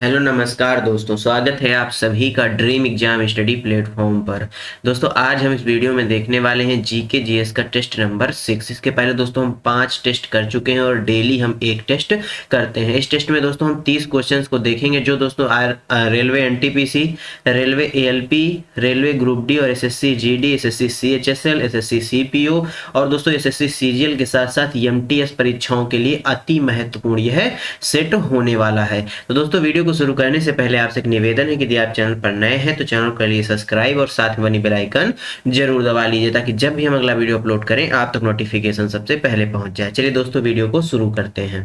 Hello नमस्कार दोस्तों, स्वागत है आप सभी का ड्रीम एग्जाम स्टडी प्लेटफॉर्म पर। दोस्तों आज हम इस वीडियो में देखने वाले हैं जीके जीएस का टेस्ट नंबर 6। इसके पहले दोस्तों हम 5 टेस्ट कर चुके हैं और डेली हम एक टेस्ट करते हैं। इस टेस्ट में दोस्तों हम 30 क्वेश्चंस को देखेंगे जो दोस्तों railway NTPC, railway ALP, railway group D और SSC GD, SSC CHSL, SSC CPO और दोस्तों एसएससी सीजीएल के साथ साथ एमटीएस परीक्षाओं के लिए अति महत्वपूर्ण यह सेट होने वाला है। तो दोस्तों वीडियो को शुरू करने से पहले आपसे एक निवेदन है कि यदि आप चैनल पर नए हैं तो चैनल कर लिए सब्सक्राइब और साथ में बनी बेल आइकन जरूर दबा लीजिए ताकि जब भी हम अगला वीडियो अपलोड करें आप तक नोटिफिकेशन सबसे पहले पहुंच जाए। चलिए दोस्तों वीडियो को शुरू करते हैं।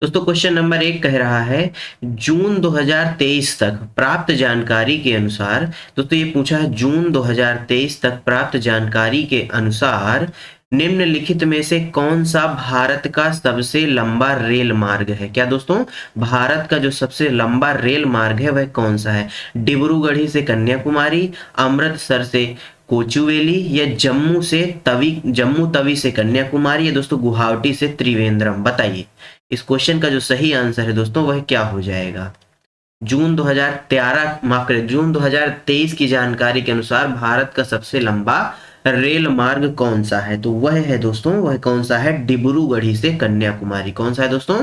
दोस्तों क्वेश्चन नंबर 1 कह रहा है जून 2023 तक प्राप्त जानकारी के अनुसार, दोस्तों ये पूछा है जून 2023 तक प्राप्त जानकारी के अनुसार निम्नलिखित में से कौन सा भारत का सबसे लंबा रेल मार्ग है। क्या दोस्तों, भारत का जो सबसे लंबा रेल मार्ग है वह कौन सा है? डिब्रूगढ़ी से कन्याकुमारी, अमृतसर से कोचुवेली या जम्मू तवी से कन्याकुमारी या दोस्तों गुवाहाटी से त्रिवेंद्रम। बताइए इस क्वेश्चन का जो सही आंसर है दोस्तों वह क्या हो जाएगा। जून 2013 माफ करें जून 2023 की जानकारी के अनुसार भारत का सबसे लंबा रेल मार्ग कौन सा है? तो वह है दोस्तों, वह कौन सा है? डिब्रूगढ़ी से कन्याकुमारी। कौन सा है दोस्तों?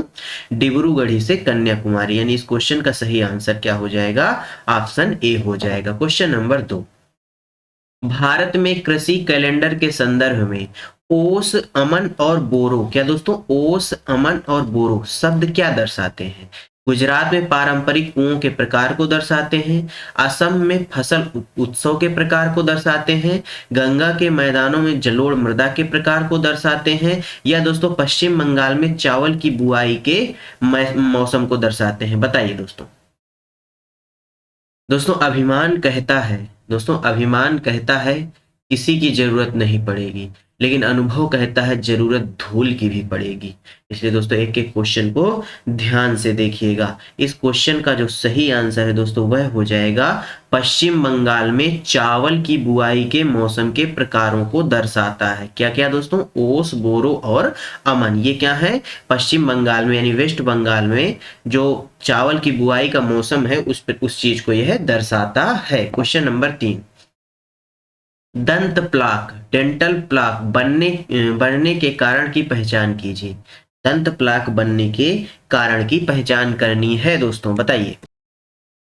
डिब्रूगढ़ी से कन्याकुमारी। यानी इस क्वेश्चन का सही आंसर क्या हो जाएगा? ऑप्शन ए हो जाएगा। क्वेश्चन नंबर 2, भारत में कृषि कैलेंडर के संदर्भ में ओस, अमन और बोरो, क्या दोस्तों ओस, अमन और बोरो शब्द क्या दर्शाते हैं? गुजरात में पारंपरिक कुओं के प्रकार को दर्शाते हैं, असम में फसल उत्सव के प्रकार को दर्शाते हैं, गंगा के मैदानों में जलोढ़ मृदा के प्रकार को दर्शाते हैं या दोस्तों पश्चिम बंगाल में चावल की बुआई के मौसम को दर्शाते हैं। बताइए दोस्तों। दोस्तों अभिमान कहता है किसी की जरूरत नहीं पड़ेगी, लेकिन अनुभव कहता है जरूरत धूल की भी पड़ेगी। इसलिए दोस्तों एक एक क्वेश्चन को ध्यान से देखिएगा। इस क्वेश्चन का जो सही आंसर है दोस्तों वह हो जाएगा पश्चिम बंगाल में चावल की बुआई के मौसम के प्रकारों को दर्शाता है। क्या क्या दोस्तों? ओस, बोरो और अमन। ये क्या है? पश्चिम बंगाल में यानी वेस्ट बंगाल में जो चावल की बुआई का मौसम है उस चीज को यह दर्शाता है। क्वेश्चन नंबर 3, दंत प्लाक, डेंटल प्लाक बनने के कारण की पहचान कीजिए। दंत प्लाक बनने के कारण की पहचान करनी है दोस्तों। बताइए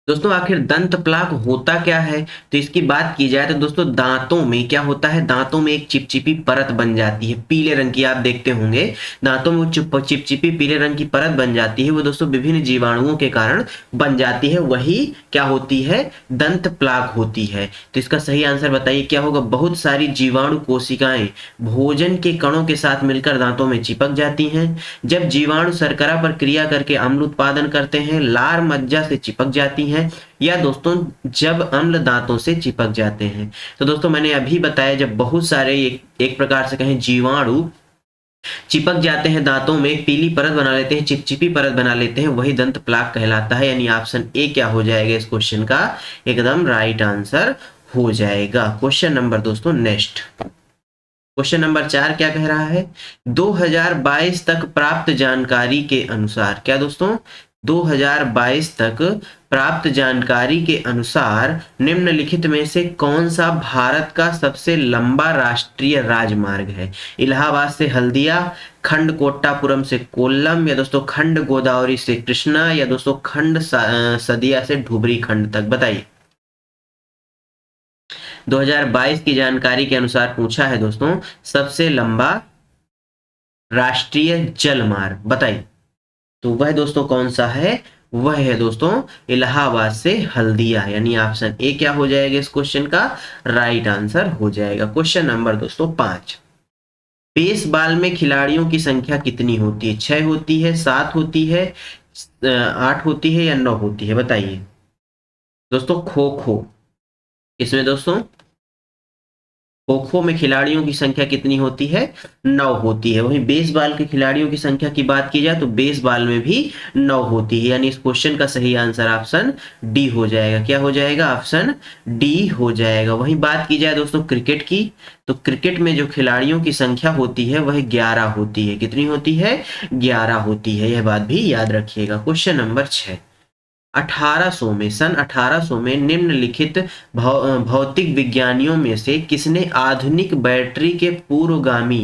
दोस्तों आखिर दंत प्लाक होता क्या है? तो इसकी बात की जाए तो दोस्तों दांतों में क्या होता है? दांतों में एक चिपचिपी परत बन जाती है, पीले रंग की। आप देखते होंगे दांतों में चिपचिपी पीले रंग की परत बन जाती है। वो दोस्तों विभिन्न जीवाणुओं के कारण बन जाती है, वही क्या होती है? दंत प्लाक होती है। तो इसका सही आंसर बताइए क्या होगा? बहुत सारी जीवाणु कोशिकाएं भोजन के कणों के साथ मिलकर दांतों में चिपक जाती हैं। जब जीवाणु शर्करा पर क्रिया करके अम्ल उत्पादन करते हैं, लार मज्जा से चिपक जाती हैं या दोस्तों जब अम्ल दांतों से चिपक जाते हैं। तो दोस्तों मैंने अभी बताया जब बहुत सारे एक प्रकार से कहें जीवाणु चिपक जाते हैं दांतों में, एक पीली परत बना लेते हैं, चिपचिपी परत बना लेते हैं, वही दंत प्लाक कहलाता है। यानी ऑप्शन ए क्या हो जाएगा इस क्वेश्चन का? एकदम राइट आंसर हो जाएगा। क्वेश्चन नंबर दोस्तों नेक्स्ट, क्वेश्चन नंबर 4 क्या कह रहा है? 2022 तक प्राप्त जानकारी के अनुसार, क्या दोस्तों 2022 तक प्राप्त जानकारी के अनुसार निम्नलिखित में से कौन सा भारत का सबसे लंबा राष्ट्रीय राजमार्ग है? इलाहाबाद से हल्दिया, खंड कोट्टापुरम से कोल्लम या दोस्तों खंड गोदावरी से कृष्णा या दोस्तों खंड सदिया से धुबरी खंड तक। बताइए 2022 की जानकारी के अनुसार पूछा है दोस्तों सबसे लंबा राष्ट्रीय जल मार्ग। बताइए तो वह दोस्तों कौन सा है? वह है दोस्तों इलाहाबाद से हल्दिया। यानी ऑप्शन ए क्या हो जाएगा इस क्वेश्चन का? राइट आंसर हो जाएगा। क्वेश्चन नंबर दोस्तों 5, बेसबॉल में खिलाड़ियों की संख्या कितनी होती है? 6 होती है, 7 होती है, 8 होती है या 9 होती है? बताइए दोस्तों। खो खो, इसमें दोस्तों खो खो में खिलाड़ियों की संख्या कितनी होती है? 9 होती है। वहीं बेसबॉल के खिलाड़ियों की संख्या की बात की जाए तो बेसबॉल में भी 9 होती है। यानी इस क्वेश्चन का सही आंसर ऑप्शन डी हो जाएगा। क्या हो जाएगा? ऑप्शन डी हो जाएगा। वहीं बात की जाए दोस्तों क्रिकेट की, तो क्रिकेट में जो खिलाड़ियों की संख्या होती है वह 11 होती है। कितनी होती है? 11 होती है। यह बात भी याद रखिएगा। क्वेश्चन नंबर 6, 1800 में, सन 1800 में निम्नलिखित भौतिक विज्ञानियों में से किसने आधुनिक बैटरी के पूर्वगामी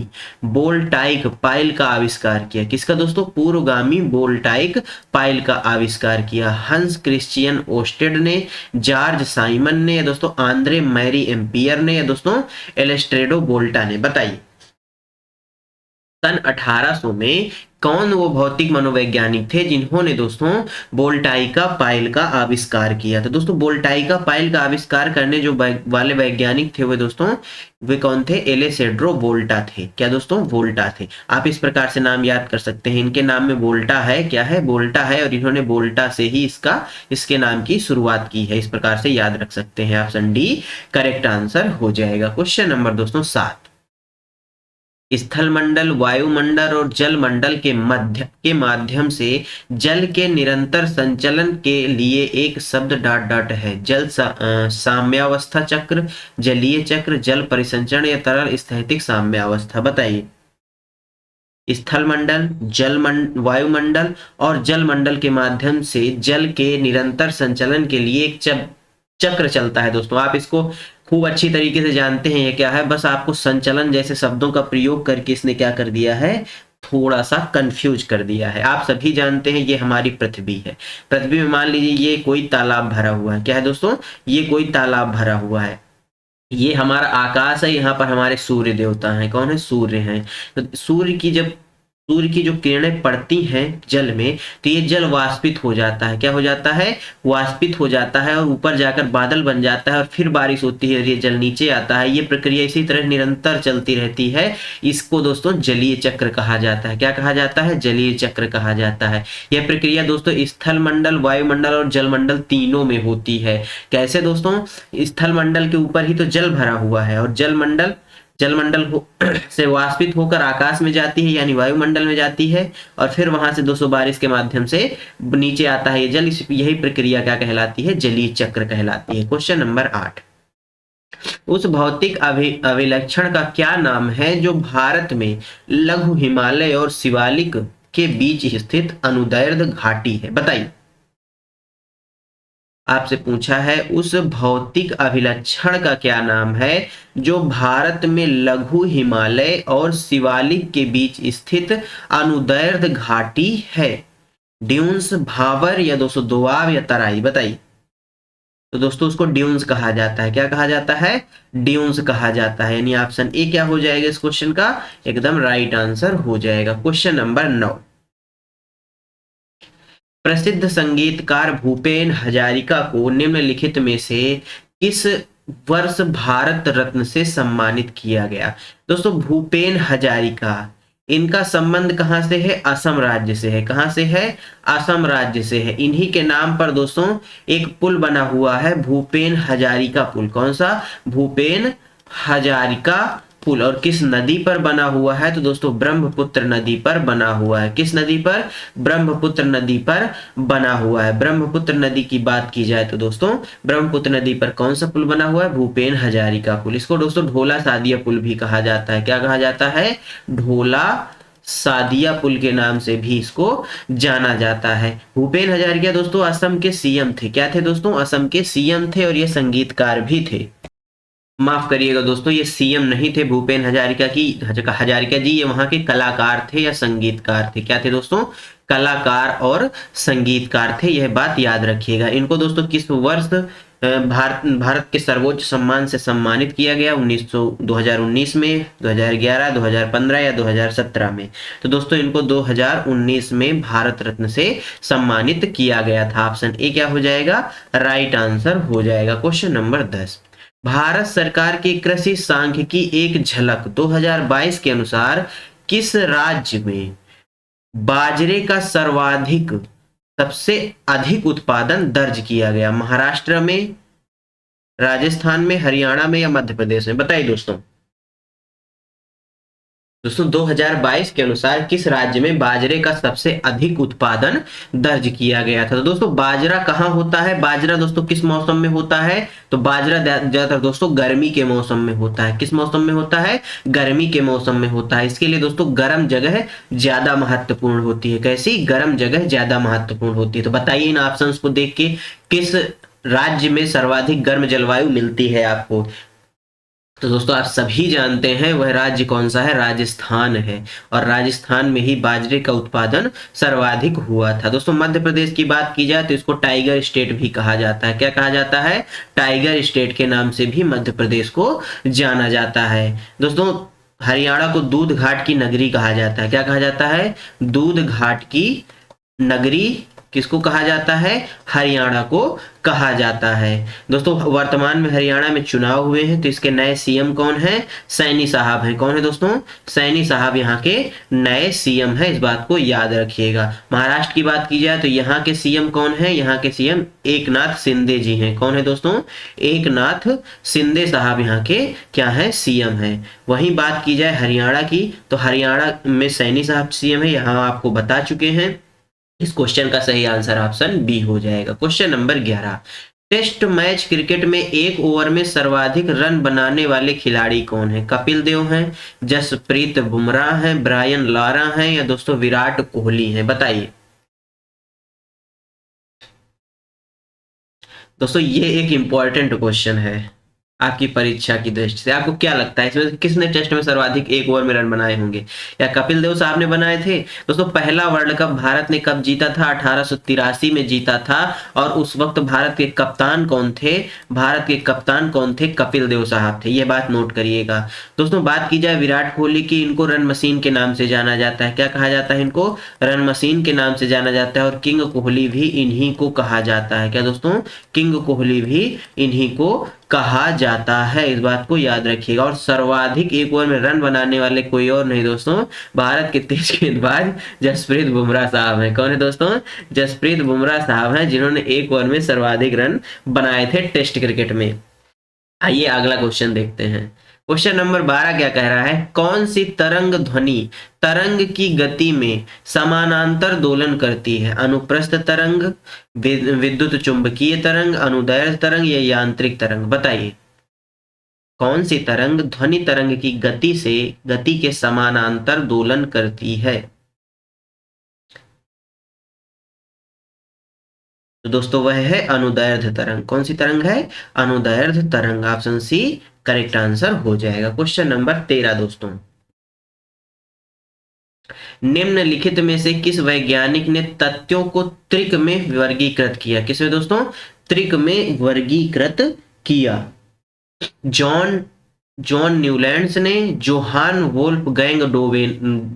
वोल्टाइक पाइल का आविष्कार किया? किसका दोस्तों? पूर्वगामी वोल्टाइक पाइल का आविष्कार किया। हंस क्रिश्चियन ओस्टेड ने, जॉर्ज साइमन ने, या दोस्तों आंद्रे मैरी एम्पियर ने, या दोस्तों एलेस्ट्रेडो वोल्टा ने? बताइए सन 1800 में कौन वो भौतिक मनोवैज्ञानिक थे जिन्होंने दोस्तों वोल्टाइका पाइल का आविष्कार किया? तो दोस्तों वोल्टाइका पाइल का आविष्कार करने जो वाले वैज्ञानिक थे वे दोस्तों वे कौन थे? एलेसेड्रो वोल्टा थे। क्या दोस्तों? वोल्टा थे। आप इस प्रकार से नाम याद कर सकते हैं। इनके नाम में वोल्टा है, क्या है? वोल्टा है, और इन्होंने वोल्टा से ही इसके नाम की शुरुआत की है। इस प्रकार से याद रख सकते हैं। ऑप्शन डी करेक्ट आंसर हो जाएगा। क्वेश्चन नंबर दोस्तों 7, स्थल मंडल, वायुमंडल और जल मंडल के माध्यम से जल के निरंतर संचलन के लिए एक शब्द डॉट डॉट है। जल साम्यावस्था चक्र, जलीय चक्र, जल परिसंचरण या तरल स्थैतिक साम्यावस्था? बताइए स्थल मंडल, वायुमंडल और जल मंडल के माध्यम से जल के निरंतर संचलन के लिए एक चक्र चलता है। दोस्तों आप इसको खूब अच्छी तरीके से जानते हैं। ये क्या है? बस आपको संचलन जैसे शब्दों का प्रयोग करके इसने क्या कर दिया है? थोड़ा सा कंफ्यूज कर दिया है। आप सभी जानते हैं ये हमारी पृथ्वी है। पृथ्वी में मान लीजिए ये कोई तालाब भरा हुआ है। क्या है दोस्तों? ये कोई तालाब भरा हुआ है। ये हमारा आकाश है, यहाँ पर हमारे सूर्य देवता हैं। कौन है? सूर्य हैं। तो सूर्य की जो किरणें पड़ती हैं जल में, तो ये जल वाष्पित हो जाता है। क्या हो जाता है? वाष्पित हो जाता है और ऊपर जाकर बादल बन जाता है और फिर बारिश होती है और ये जल नीचे आता है। ये प्रक्रिया इसी तरह निरंतर चलती रहती है। इसको दोस्तों जलीय चक्र कहा जाता है। क्या कहा जाता है? जलीय चक्र कहा जाता है। यह प्रक्रिया दोस्तों स्थल मंडल, वायुमंडल और जल मंडल तीनों में होती है। कैसे दोस्तों? स्थल मंडल के ऊपर ही तो जल भरा हुआ है और जल मंडल से वाष्पित होकर आकाश में जाती है, यानी वायुमंडल में जाती है, और फिर वहां से 200 बारिश के माध्यम से नीचे आता है ये जल। यही प्रक्रिया क्या कहलाती है? जलीय चक्र कहलाती है। क्वेश्चन नंबर 8, उस भौतिक अभिलक्षण का क्या नाम है जो भारत में लघु हिमालय और शिवालिक के बीच स्थित अनुदैर्ध्य घाटी है? बताइए आपसे पूछा है उस भौतिक अभिलक्षण का क्या नाम है जो भारत में लघु हिमालय और शिवालिक के बीच स्थित अनुदैर्ध्य घाटी है? ड्यून्स, भाबर, या दोस्तों दोआब, या तराई? बताइए। तो दोस्तों उसको ड्यून्स कहा जाता है। क्या कहा जाता है? ड्यून्स कहा जाता है। यानी ऑप्शन ए क्या हो जाएगा इस क्वेश्चन का? एकदम राइट आंसर हो जाएगा। क्वेश्चन नंबर 9, प्रसिद्ध संगीतकार भूपेन हजारिका को निम्नलिखित में से किस वर्ष भारत रत्न से सम्मानित किया गया? दोस्तों भूपेन हजारिका, इनका संबंध कहां से है? असम राज्य से है। कहां से है? असम राज्य से है। इन्हीं के नाम पर दोस्तों एक पुल बना हुआ है, भूपेन हजारिका पुल। कौन सा? भूपेन हजारिका पुल। और किस नदी पर बना हुआ है? तो दोस्तों ब्रह्मपुत्र नदी पर बना हुआ है। किस नदी पर? ब्रह्मपुत्र नदी पर बना हुआ है। ब्रह्मपुत्र नदी की बात की जाए तो दोस्तों ब्रह्मपुत्र नदी पर कौन सा पुल बना हुआ है? भूपेन हजारिका पुल। इसको दोस्तों ढोला सादिया पुल भी कहा जाता है। क्या कहा जाता है? ढोला सादिया पुल के नाम से भी इसको जाना जाता है। भूपेन हजारिका दोस्तों असम के सीएम थे। क्या थे दोस्तों? असम के सीएम थे और ये संगीतकार भी थे। माफ करिएगा दोस्तों, ये सीएम नहीं थे भूपेन हजारिका जी, ये वहां के कलाकार थे या संगीतकार थे। क्या थे दोस्तों? कलाकार और संगीतकार थे। यह बात याद रखिएगा। इनको दोस्तों किस वर्ष भारत के सर्वोच्च सम्मान से सम्मानित किया गया? 2019 में, 2011, 2015 या 2017 में? तो दोस्तों इनको 2019 में भारत रत्न से सम्मानित किया गया था। ऑप्शन ए क्या हो जाएगा? राइट आंसर हो जाएगा। क्वेश्चन नंबर 10, भारत सरकार की कृषि सांख्यिकी एक झलक 2022 के अनुसार किस राज्य में बाजरे का सबसे अधिक उत्पादन दर्ज किया गया? महाराष्ट्र में, राजस्थान में, हरियाणा में, या मध्य प्रदेश में? बताइए दोस्तों। दोस्तों 2022 के अनुसार किस राज्य में बाजरे का सबसे अधिक उत्पादन दर्ज किया गया था? तो दोस्तों बाजरा कहाँ होता है? बाजरा दोस्तों किस मौसम में होता है? तो बाजरा ज्यादातर दोस्तों गर्मी के मौसम में होता है। किस मौसम में होता है? गर्मी के मौसम में होता है। इसके लिए दोस्तों गर्म जगह ज्यादा महत्वपूर्ण होती है। कैसी? गर्म जगह ज्यादा महत्वपूर्ण होती है। तो बताइए इन ऑप्शंस को देख के किस राज्य में सर्वाधिक गर्म जलवायु मिलती है आपको? तो दोस्तों आप सभी जानते हैं वह राज्य कौन सा है? राजस्थान है। और राजस्थान में ही बाजरे का उत्पादन सर्वाधिक हुआ था। दोस्तों मध्य प्रदेश की बात की जाए तो इसको टाइगर स्टेट भी कहा जाता है। क्या कहा जाता है? टाइगर स्टेट के नाम से भी मध्य प्रदेश को जाना जाता है। दोस्तों हरियाणा को दूध घाट की नगरी कहा जाता है। क्या कहा जाता है? दूध घाट की नगरी किसको कहा जाता है? हरियाणा को कहा जाता है। दोस्तों वर्तमान में हरियाणा में चुनाव हुए हैं तो इसके नए सीएम कौन है? सैनी साहब हैं। कौन है दोस्तों? सैनी साहब यहाँ के नए सीएम हैं, इस बात को याद रखिएगा। महाराष्ट्र की बात की जाए तो यहाँ के सीएम कौन है? यहाँ के सीएम एकनाथ शिंदे जी हैं। कौन है दोस्तों? एकनाथ शिंदे साहब यहाँ के क्या है? सीएम है। वहीं बात की जाए हरियाणा की तो हरियाणा में सैनी साहब सीएम है, यहाँ आपको बता चुके हैं। इस क्वेश्चन का सही आंसर ऑप्शन बी हो जाएगा। Question number 11, test match cricket में एक ओवर में सर्वाधिक रन बनाने वाले खिलाड़ी कौन है? कपिल देव हैं, जसप्रीत बुमराह हैं, ब्रायन लारा हैं या दोस्तों विराट कोहली हैं? बताइए। दोस्तों ये एक इंपॉर्टेंट क्वेश्चन है आपकी परीक्षा की दृष्टि से। आपको क्या लगता है इसमें किसने टेस्ट में सर्वाधिक एक ओवर में रन बनाए होंगे? या कपिल देव साहब ने बनाए थे? दोस्तों पहला वर्ल्ड कप भारत ने कब जीता था? 1883 में जीता था। और उस वक्त भारत के कप्तान कौन थे? भारत के कप्तान कौन थे? कपिल देव साहब थे। यह बात नोट करिएगा। दोस्तों बात की जाए विराट कोहली की, इनको रन मशीन के नाम से जाना जाता है। क्या कहा जाता है इनको? रन मशीन के नाम से जाना जाता है। और किंग कोहली भी इन्हीं को कहा जाता है। क्या दोस्तों? किंग कोहली भी इन्हीं को कहा जाता है, इस बात को याद रखिएगा। और सर्वाधिक एक ओवर में रन बनाने वाले कोई और नहीं दोस्तों, भारत के तेज गेंदबाज जसप्रीत बुमराह साहब हैं। कौन है दोस्तों? जसप्रीत बुमराह साहब हैं जिन्होंने एक ओवर में सर्वाधिक रन बनाए थे टेस्ट क्रिकेट में। आइए अगला क्वेश्चन देखते हैं। क्वेश्चन नंबर 12 क्या कह रहा है? कौन सी तरंग ध्वनि तरंग की गति में समानांतर दोलन करती है? अनुप्रस्थ तरंग, विद्युत चुंबकीय तरंग, अनुदैर्ध्य तरंग या यांत्रिक तरंग? बताइए कौन सी तरंग ध्वनि तरंग की गति के समानांतर दोलन करती है? तो दोस्तों वह है अनुदैर्ध्य तरंग। कौन सी तरंग है? अनुदैर्ध्य तरंग। ऑप्शन सी करेक्ट आंसर हो जाएगा। क्वेश्चन नंबर 13 दोस्तों, निम्नलिखित में से किस वैज्ञानिक ने तथ्यों को त्रिक में वर्गीकृत किया? किसमें दोस्तों? त्रिक में वर्गीकृत किया। जॉन जॉन न्यूलैंड्स ने, जोहान वोल्फगैंग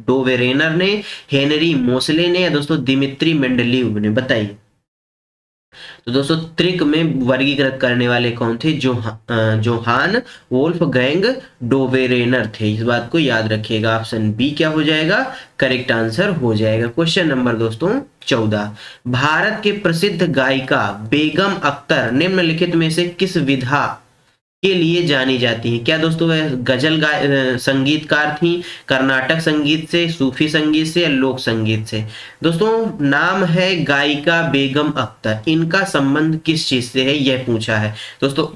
डोवेरेनर ने, हेनरी मोसले ने या दोस्तों दिमित्री मेंडलीव ने? बताइए। तो दोस्तों त्रिक में वर्गीकृत करने वाले कौन थे? जोहान वोल्फगैंग डोवेरेनर थे। इस बात को याद रखिएगा। ऑप्शन बी क्या हो जाएगा? करेक्ट आंसर हो जाएगा। क्वेश्चन नंबर दोस्तों 14, भारत के प्रसिद्ध गायिका बेगम अख्तर निम्नलिखित में से किस विधा के लिए जानी जाती हैं? क्या दोस्तों वह गजल संगीतकार थी, कर्नाटक संगीत से, सूफी संगीत से या लोक संगीत से? दोस्तों नाम है गायिका बेगम अख्तर, इनका संबंध किस चीज से है यह पूछा है। दोस्तों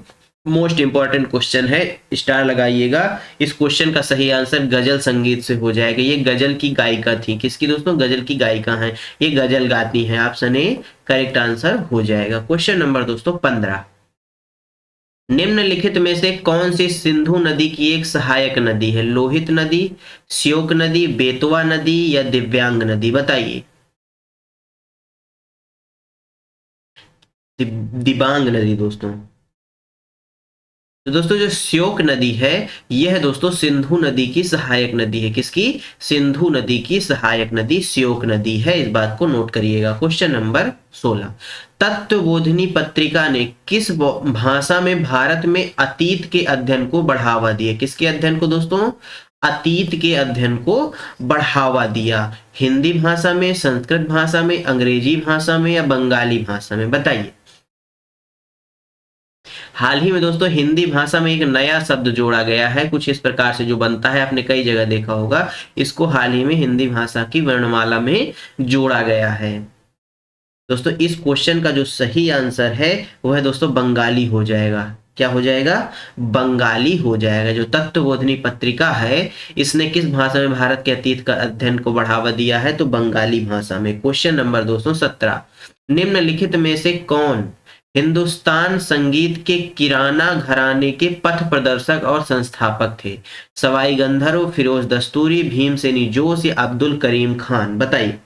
मोस्ट इंपॉर्टेंट क्वेश्चन है, स्टार लगाइएगा। इस क्वेश्चन का सही आंसर गजल संगीत से हो जाएगा। ये गजल की गायिका थी। किसकी दोस्तों? गजल की गायिका है, ये गजल गाती है। ऑप्शन ए करेक्ट आंसर हो जाएगा। क्वेश्चन नंबर दोस्तों 15, निम्नलिखित में से कौन सी सिंधु नदी की एक सहायक नदी है? लोहित नदी, श्योक नदी, बेतवा नदी या दिव्यांग नदी? बताइए। दिबांग नदी दोस्तों। तो दोस्तों जो श्योक नदी है यह दोस्तों सिंधु नदी की सहायक नदी है। किसकी? सिंधु नदी की सहायक नदी श्योक नदी है, इस बात को नोट करिएगा। क्वेश्चन नंबर 16, तत्वबोधिनी पत्रिका ने किस भाषा में भारत में अतीत के अध्ययन को बढ़ावा दिया? किसके अध्ययन को दोस्तों? अतीत के अध्ययन को बढ़ावा दिया। हिंदी भाषा में, संस्कृत भाषा में, अंग्रेजी भाषा में या बंगाली भाषा में? बताइए। हाल ही में दोस्तों हिंदी भाषा में एक नया शब्द जोड़ा गया है, कुछ इस प्रकार से जो बनता है, आपने कई जगह देखा होगा। इसको हाल ही में हिंदी भाषा की वर्णमाला में जोड़ा गया है। दोस्तों इस क्वेश्चन का जो सही आंसर है वो है दोस्तों बंगाली हो जाएगा। क्या हो जाएगा? बंगाली हो जाएगा। जो तत्वबोधिनी पत्रिका है, इसने किस भाषा में भारत के अतीत का अध्ययन को बढ़ावा दिया है? तो बंगाली भाषा में। क्वेश्चन नंबर दोस्तों 17, निम्नलिखित में से कौन हिंदुस्तान संगीत के किराना घराने के पथ प्रदर्शक और संस्थापक थे? सवाई गंधर्व, फिरोज दस्तूरी, भीमसेनी जोश या अब्दुल करीम खान? बताइए।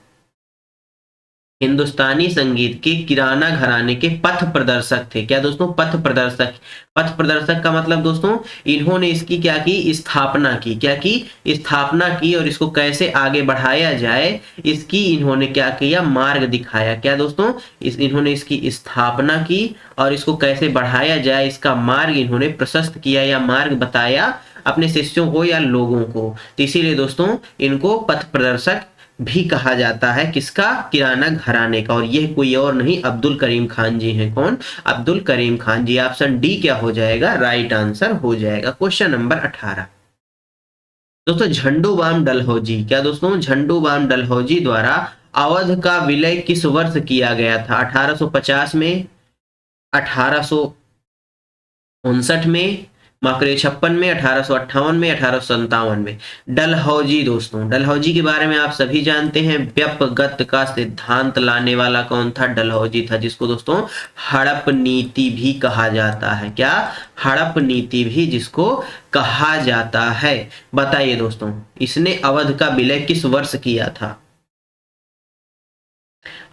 हिंदुस्तानी संगीत के किराना घराने के पथ प्रदर्शक थे। क्या दोस्तों? पथ प्रदर्शक। पथ प्रदर्शक का मतलब दोस्तों, इन्होंने इसकी क्या की? स्थापना की। क्या की? स्थापना की। और इसको कैसे आगे बढ़ाया जाए, इसकी इन्होंने क्या किया? मार्ग दिखाया। क्या दोस्तों? इन्होंने इसकी स्थापना की और इसको कैसे बढ़ाया जाए, इसका मार्ग इन्होंने प्रशस्त किया या मार्ग बताया अपने शिष्यों को या लोगों को। तो इसीलिए दोस्तों इनको पथ प्रदर्शक भी कहा जाता है। किसका? किराना घराने का। और यह कोई और नहीं, अब्दुल करीम खान जी हैं। कौन? अब्दुल करीम खान जी। ऑप्शन डी क्या हो जाएगा? राइट आंसर हो जाएगा। क्वेश्चन नंबर 18 दोस्तों, झंडू बाम डलहौजी। क्या दोस्तों? झंडू बाम डलहौजी द्वारा अवध का विलय किस वर्ष किया गया था? 1850 में, 1859 में, माफ करिए 56 में, 1858 में, 1857 में। डलहौजी दोस्तों, डलहौजी के बारे में आप सभी जानते हैं। व्यपगत का सिद्धांत लाने वाला कौन था? डलहौजी था, जिसको दोस्तों हड़प नीति भी कहा जाता है। क्या? हड़प नीति भी जिसको कहा जाता है। बताइए दोस्तों, इसने अवध का विलय किस वर्ष किया था?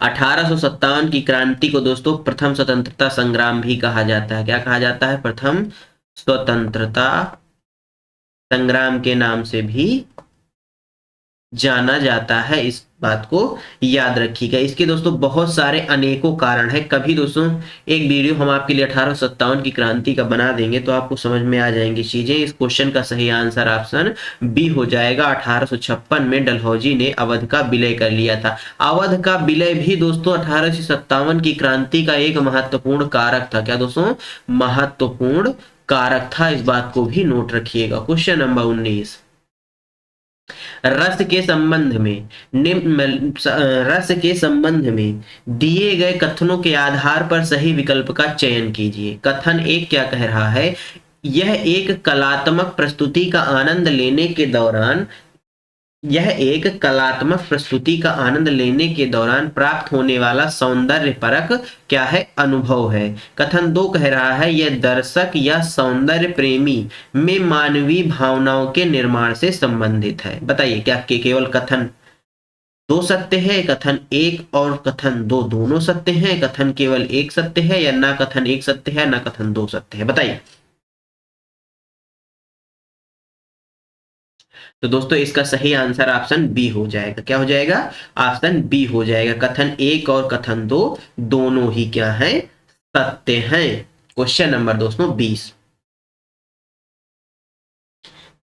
1857 की क्रांति को दोस्तों प्रथम स्वतंत्रता संग्राम भी कहा जाता है। क्या कहा जाता है? प्रथम स्वतंत्रता संग्राम के नाम से भी जाना जाता है। इस बात को याद रखिएगा। इसके दोस्तों बहुत सारे अनेकों कारण है। कभी दोस्तों एक वीडियो हम आपके लिए 1857 की क्रांति का बना देंगे, तो आपको समझ में आ जाएंगी चीजें। इस क्वेश्चन का सही आंसर ऑप्शन बी हो जाएगा। 1856 में डलहौजी ने अवध का विलय कर लिया था। अवध का विलय भी दोस्तों 1857 की क्रांति का एक महत्वपूर्ण कारक था। क्या दोस्तों? महत्वपूर्ण कारक था। इस बात को भी नोट रखिएगा। क्वेश्चन नंबर 19, रस के संबंध में रस के संबंध में दिए गए कथनों के आधार पर सही विकल्प का चयन कीजिए। कथन एक क्या कह रहा है? यह एक कलात्मक प्रस्तुति का आनंद लेने के दौरान प्राप्त होने वाला सौंदर्य परक क्या है? अनुभव है। कथन दो कह रहा है यह दर्शक या सौंदर्य प्रेमी में मानवीय भावनाओं के निर्माण से संबंधित है। बताइए, क्या केवल कथन दो सत्य है? कथन एक और कथन दो दोनों सत्य हैं? कथन केवल एक सत्य है, या ना कथन एक सत्य है ना कथन दो सत्य है? बताइए। तो दोस्तों इसका सही आंसर ऑप्शन बी हो जाएगा। क्या हो जाएगा? ऑप्शन बी हो जाएगा। कथन एक और कथन दो दोनों ही क्या है? सत्य हैं। क्वेश्चन नंबर दोस्तों 20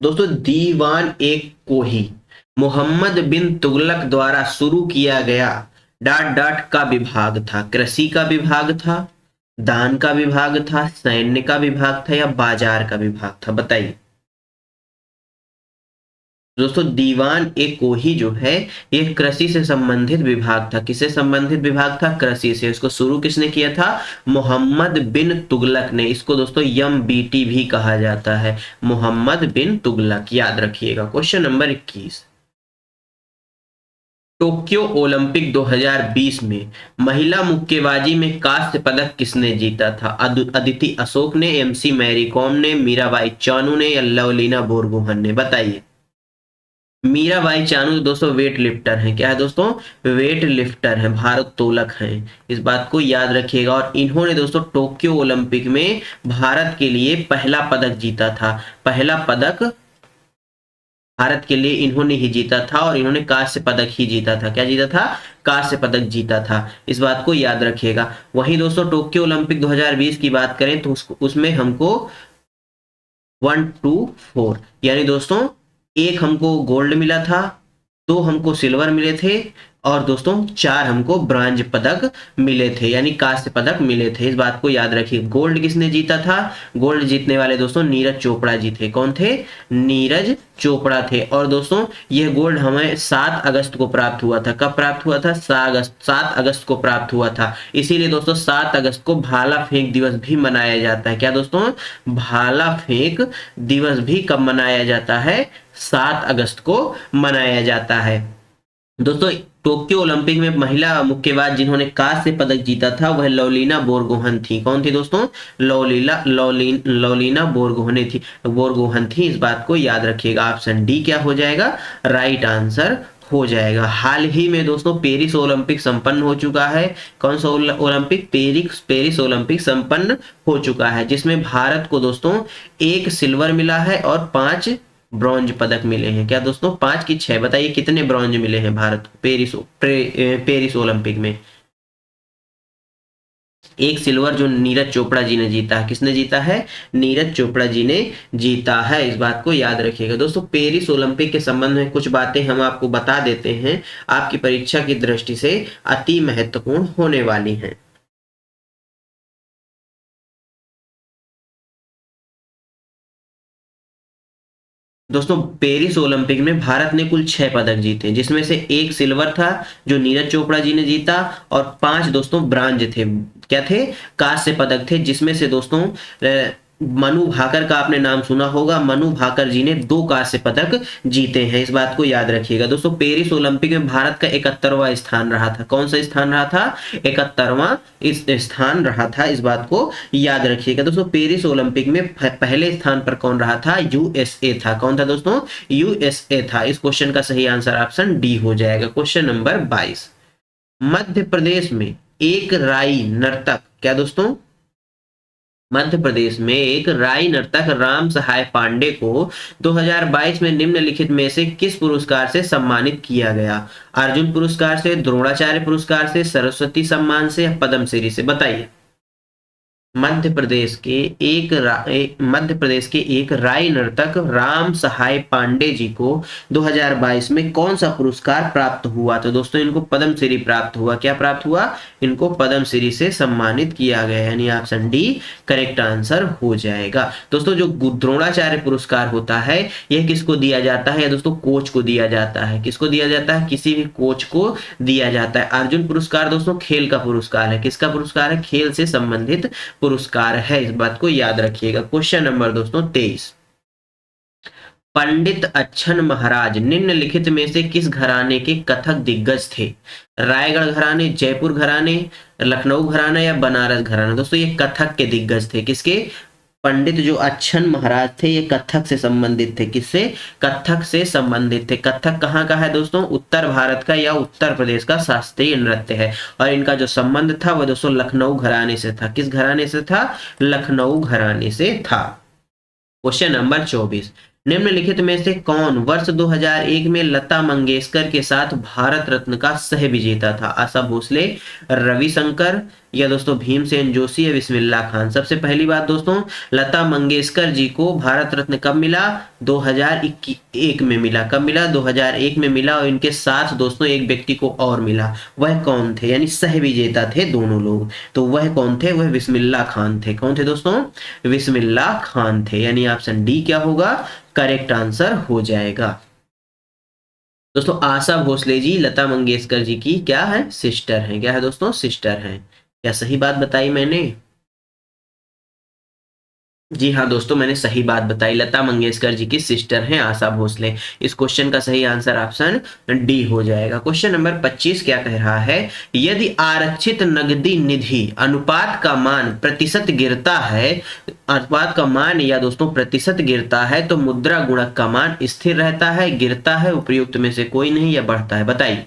दोस्तों, दीवान एक कोही मोहम्मद बिन तुगलक द्वारा शुरू किया गया डाट डाट का विभाग था। कृषि का विभाग था, दान का विभाग था, सैन्य का विभाग था, या बाजार का विभाग था? बताइए। दोस्तों दीवान एक कोही जो है ये कृषि से संबंधित विभाग था। किससे संबंधित विभाग था? कृषि से। इसको शुरू किसने किया था? मोहम्मद बिन तुगलक ने। इसको दोस्तों MBT भी कहा जाता है, मोहम्मद बिन तुगलक। याद रखिएगा। क्वेश्चन नंबर 21, टोक्यो ओलंपिक 2020 में महिला मुक्केबाजी में कांस्य पदक किसने जीता था? अदिति अशोक ने, MC मैरी कॉम ने, मीराबाई चानू ने, या लवलीना बोरगोहन ने? बताइए। मीराबाई चानू दोस्तों वेट लिफ्टर हैं। क्या है दोस्तों? वेट लिफ्टर हैं, भारोत्तोलक हैं। इस बात को याद रखिएगा। और इन्होंने दोस्तों टोक्यो ओलंपिक में भारत के लिए पहला पदक जीता था। पहला पदक भारत के लिए इन्होंने ही जीता था, और इन्होंने कांस्य पदक ही जीता था। क्या जीता था? कांस्य पदक जीता था। इस बात को याद रखिएगा। वहीं दोस्तों टोक्यो ओलंपिक 2020 की बात करें तो उसमें हमको 1 2 4 यानी दोस्तों एक हमको गोल्ड मिला था, 2 हमको सिल्वर मिले थे और दोस्तों 4 हमको ब्रांज पदक मिले थे, यानी कांस्य पदक मिले थे। इस बात को याद रखिए। गोल्ड किसने जीता था? गोल्ड जीतने वाले दोस्तों नीरज चोपड़ा जी थे। कौन थे? नीरज चोपड़ा थे। और दोस्तों यह गोल्ड हमें 7 अगस्त को प्राप्त हुआ था। कब प्राप्त हुआ था? 7 अगस्त को प्राप्त हुआ था। इसीलिए दोस्तों 7 अगस्त को भाला फेंक दिवस भी मनाया जाता है। क्या दोस्तों? भाला फेंक दिवस भी कब मनाया जाता है? 7 अगस्त को मनाया जाता है। दोस्तों टोक्यो ओलंपिक में महिला मुक्केबाज जिन्होंने कांस्य पदक जीता था वह लवलीना बोरगोहन थी। कौन थी दोस्तों? लवलीना बोरगोहन थी। इस बात को याद रखिएगा। ऑप्शन डी क्या हो जाएगा? राइट आंसर हो जाएगा। हाल ही में दोस्तों पेरिस ओलंपिक संपन्न हो चुका है। कौन सा ओलंपिक? पेरिस ओलंपिक संपन्न हो चुका है, जिसमें भारत को दोस्तों 1 सिल्वर मिला है और 5 ब्रॉन्ज पदक मिले हैं। क्या दोस्तों? 5 की 6? बताइए कितने ब्रॉन्ज मिले हैं भारत को पेरिस ओलंपिक में? 1 सिल्वर जो नीरज चोपड़ा जी ने जीता है। किसने जीता है? नीरज चोपड़ा जी ने जीता है। इस बात को याद रखिएगा। दोस्तों पेरिस ओलंपिक के संबंध में कुछ बातें हम आपको बता देते हैं, आपकी परीक्षा की दृष्टि से अति महत्वपूर्ण होने वाली हैं। दोस्तों पेरिस ओलंपिक में भारत ने कुल 6 पदक जीते, जिसमें से 1 सिल्वर था जो नीरज चोपड़ा जी ने जीता और 5 दोस्तों ब्रांज थे। क्या थे? कांस्य पदक थे, जिसमें से दोस्तों मनु भाकर का आपने नाम सुना होगा। मनु भाकर जी ने 2 कांस्य पदक जीते हैं। इस बात को याद रखिएगा। दोस्तों पेरिस ओलंपिक में भारत का 71वां स्थान रहा था। कौन सा स्थान रहा था? 71वां इस स्थान रहा था। इस बात को याद रखिएगा। दोस्तों पेरिस ओलंपिक में पहले स्थान पर कौन रहा था? यूएसए था। कौन था दोस्तों? यूएसए था। इस क्वेश्चन का सही आंसर ऑप्शन डी हो जाएगा। Question number 22। मध्य प्रदेश में एक राई नर्तक, क्या दोस्तों? मध्य प्रदेश में एक राई नर्तक राम सहाय पांडे को 2022 में निम्नलिखित में से किस पुरस्कार से सम्मानित किया गया? अर्जुन पुरस्कार से, द्रोणाचार्य पुरस्कार से, सरस्वती सम्मान से या पद्मश्री से? बताइए। मध्य प्रदेश के एक राई नर्तक राम सहाय पांडे जी को 2022 में कौन सा पुरस्कार प्राप्त हुआ? तो दोस्तों इनको पद्मश्री प्राप्त हुआ। क्या प्राप्त हुआ? इनको पद्मश्री से सम्मानित किया गया, यानी ऑप्शन डी करेक्ट आंसर हो जाएगा। दोस्तों जो द्रोणाचार्य पुरस्कार होता है यह किसको दिया जाता है? दोस्तों कोच को दिया जाता है। किसको दिया जाता है? किसी भी कोच को दिया जाता है। अर्जुन पुरस्कार दोस्तों खेल का पुरस्कार है। किसका पुरस्कार है? खेल से संबंधित पुरस्कार है। इस बात को याद रखिएगा। क्वेश्चन नंबर दोस्तों 23। पंडित अच्छन महाराज निम्नलिखित में से किस घराने के कथक दिग्गज थे? रायगढ़ घराने, जयपुर घराने, लखनऊ घराना या बनारस घराना? दोस्तों ये कथक के दिग्गज थे। किसके? पंडित जो अच्छन महाराज थे ये कथक से संबंधित थे। किससे? कथक से संबंधित थे। कथक कहाँ का है दोस्तों? उत्तर भारत का या उत्तर प्रदेश का शास्त्रीय नृत्य है और इनका जो संबंध था वह दोस्तों लखनऊ घराने से था। किस घराने से था? लखनऊ घराने से था। Question number 24। निम्नलिखित में से कौन वर्ष 2001 में लता मंगेशकर के साथ भारत रत्न का सह विजेता था? आशा भोसले, रविशंकर या दोस्तों भीमसेन जोशी या बिस्मिल्लाह खान? सबसे पहली बात दोस्तों लता मंगेशकर जी को भारत रत्न कब मिला? 2001 में मिला। कब मिला? 2001 में मिला। और इनके साथ दोस्तों एक व्यक्ति को और मिला। वह कौन थे? यानी सह विजेता थे दोनों लोग। तो वह कौन थे? वह बिस्मिल्लाह खान थे। कौन थे दोस्तों? बिस्मिल्लाह खान थे। यानी ऑप्शन डी क्या होगा? करेक्ट आंसर हो जाएगा। दोस्तों आशा भोसले जी लता मंगेशकर जी की क्या है? सिस्टर हैं। क्या है दोस्तों? सिस्टर हैं। क्या सही बात बताई मैंने? जी हाँ दोस्तों मैंने सही बात बताई। लता मंगेशकर जी की सिस्टर हैं आशा भोसले। इस क्वेश्चन का सही आंसर ऑप्शन डी हो जाएगा। क्वेश्चन नंबर 25 क्या कह रहा है? यदि आरक्षित नकदी निधि अनुपात का मान प्रतिशत गिरता है, अनुपात का मान या दोस्तों प्रतिशत गिरता है तो मुद्रा गुणक का मान स्थिर रहता है, गिरता है, उपयुक्त में से कोई नहीं या बढ़ता है? बताइए।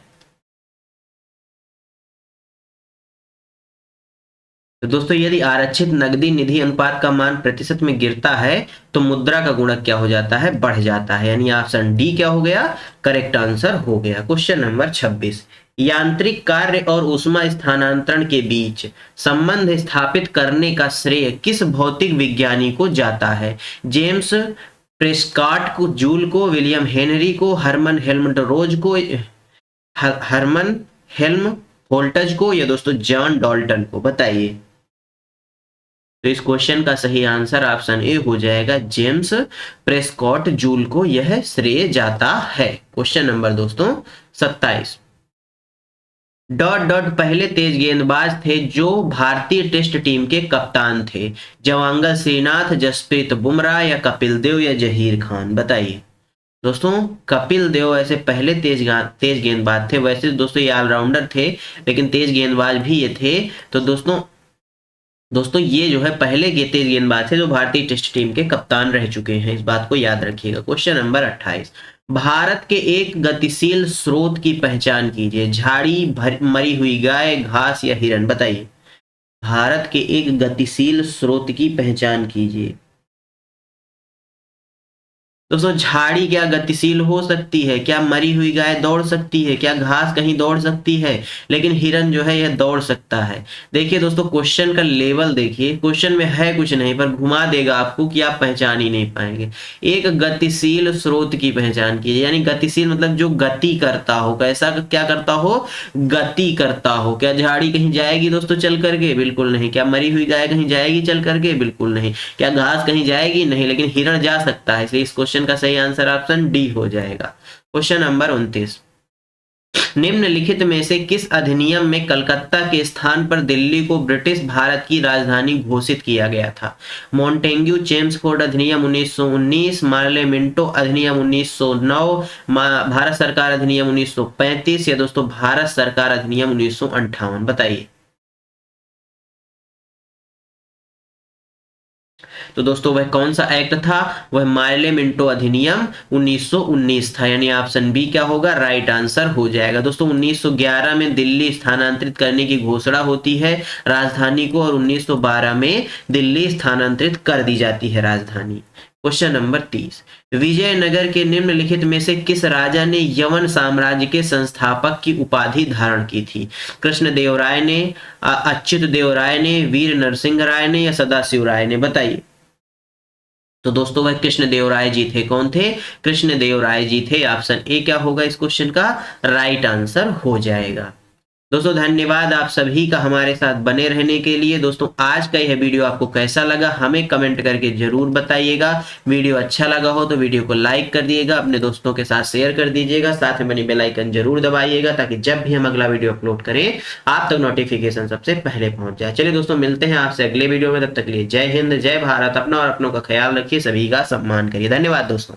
तो दोस्तों यदि आरक्षित नकदी निधि अनुपात का मान प्रतिशत में गिरता है तो मुद्रा का गुणक क्या हो जाता है? बढ़ जाता है। यानी ऑप्शन डी क्या हो गया? करेक्ट आंसर हो गया। Question number 26। यांत्रिक कार्य और ऊष्मा स्थानांतरण के बीच संबंध स्थापित करने का श्रेय किस भौतिक विज्ञानी को जाता है? जेम्स प्रेस्कॉट को, जूल को, विलियम हेनरी को, हरमन हेल्म रोज को, हरमन हेल्म होल्टज को, या दोस्तों जॉन डॉल्टन को? बताइए। तो इस क्वेश्चन का सही आंसर ऑप्शन ए हो जाएगा, जेम्स प्रेस्कॉट जूल को यह श्रेय जाता है। क्वेश्चन नंबर दोस्तों 27। डॉट डॉट पहले तेज गेंदबाज थे जो भारतीय टेस्ट टीम के कप्तान थे? जवांगल श्रीनाथ, जसप्रीत बुमराह, या कपिल देव, या जहीर खान? बताइए। दोस्तों कपिल देव ऐसे पहले तेज गेंदबाज थे। वैसे दोस्तों ये ऑलराउंडर थे, लेकिन तेज गेंदबाज भी ये थे। तो दोस्तों ये जो है पहले के तेज गेंदबाज थे जो भारतीय टेस्ट टीम के कप्तान रह चुके हैं। इस बात को याद रखिएगा। Question number 28। भारत के एक गतिशील स्रोत की पहचान कीजिए। झाड़ी, मरी हुई गाय, घास, या हिरन? बताइए। भारत के एक गतिशील स्रोत की पहचान कीजिए। दोस्तों झाड़ी क्या गतिशील हो सकती है? क्या मरी हुई गाय दौड़ सकती है? क्या घास कहीं दौड़ सकती है? लेकिन हिरन जो है यह दौड़ सकता है। देखिए दोस्तों क्वेश्चन का लेवल देखिए, क्वेश्चन में है कुछ नहीं पर घुमा देगा आपको कि आप पहचान ही नहीं पाएंगे। एक गतिशील स्रोत की पहचान कीजिए, यानी गतिशील मतलब जो गति करता हो। कैसा क्या करता हो? गति करता हो। क्या झाड़ी कहीं जाएगी दोस्तों चल करके? बिल्कुल नहीं। क्या मरी हुई गाय कहीं जाएगी चल करके? बिल्कुल नहीं। क्या घास कहीं जाएगी? नहीं। लेकिन हिरण जा सकता है, इसलिए इस क्वेश्चन का सही आंसर ऑप्शन डी हो जाएगा। Question number 29। निम्नलिखित में से किस अधिनियम में कलकत्ता के स्थान पर दिल्ली को ब्रिटिश भारत की राजधानी घोषित किया गया था? मॉन्टेग्यू चेम्सफोर्ड अधिनियम 1919, मार्ले मिंटो अधिनियम 1909, भारत सरकार अधिनियम 1935, या दोस्तों भारत सरकार अधिनियम 1958? बताइए। तो दोस्तों वह कौन सा एक्ट था? वह मार्ले मिंटो अधिनियम 1919 था, यानी ऑप्शन बी क्या होगा? राइट आंसर हो जाएगा। दोस्तों 1911 में दिल्ली स्थानांतरित करने की घोषणा होती है राजधानी को, और 1912 में दिल्ली स्थानांतरित कर दी जाती है राजधानी। Question number 30। विजयनगर के निम्नलिखित में से किस राजा ने यवन साम्राज्य के संस्थापक की उपाधि धारण की थी? कृष्णदेव राय ने, अच्युत देव राय ने, वीर नरसिंह राय ने, या सदाशिव राय ने? बताइए। तो दोस्तों वह कृष्णदेव राय जी थे। कौन थे? कृष्णदेव राय जी थे। ऑप्शन ए क्या होगा इस क्वेश्चन का? राइट आंसर हो जाएगा। दोस्तों धन्यवाद आप सभी का हमारे साथ बने रहने के लिए। दोस्तों आज का यह वीडियो आपको कैसा लगा हमें कमेंट करके जरूर बताइएगा। वीडियो अच्छा लगा हो तो वीडियो को लाइक कर दिएगा, अपने दोस्तों के साथ शेयर कर दीजिएगा, साथ में बनी बेल आइकन जरूर दबाइएगा ताकि जब भी हम अगला वीडियो अपलोड करें आप तक नोटिफिकेशन सबसे पहले पहुंच जाए। चलिए दोस्तों मिलते हैं आपसे अगले वीडियो में, तब तक के लिए जय हिंद, जय भारत। अपना और अपनों का ख्याल रखिए, सभी का सम्मान करिए। धन्यवाद दोस्तों।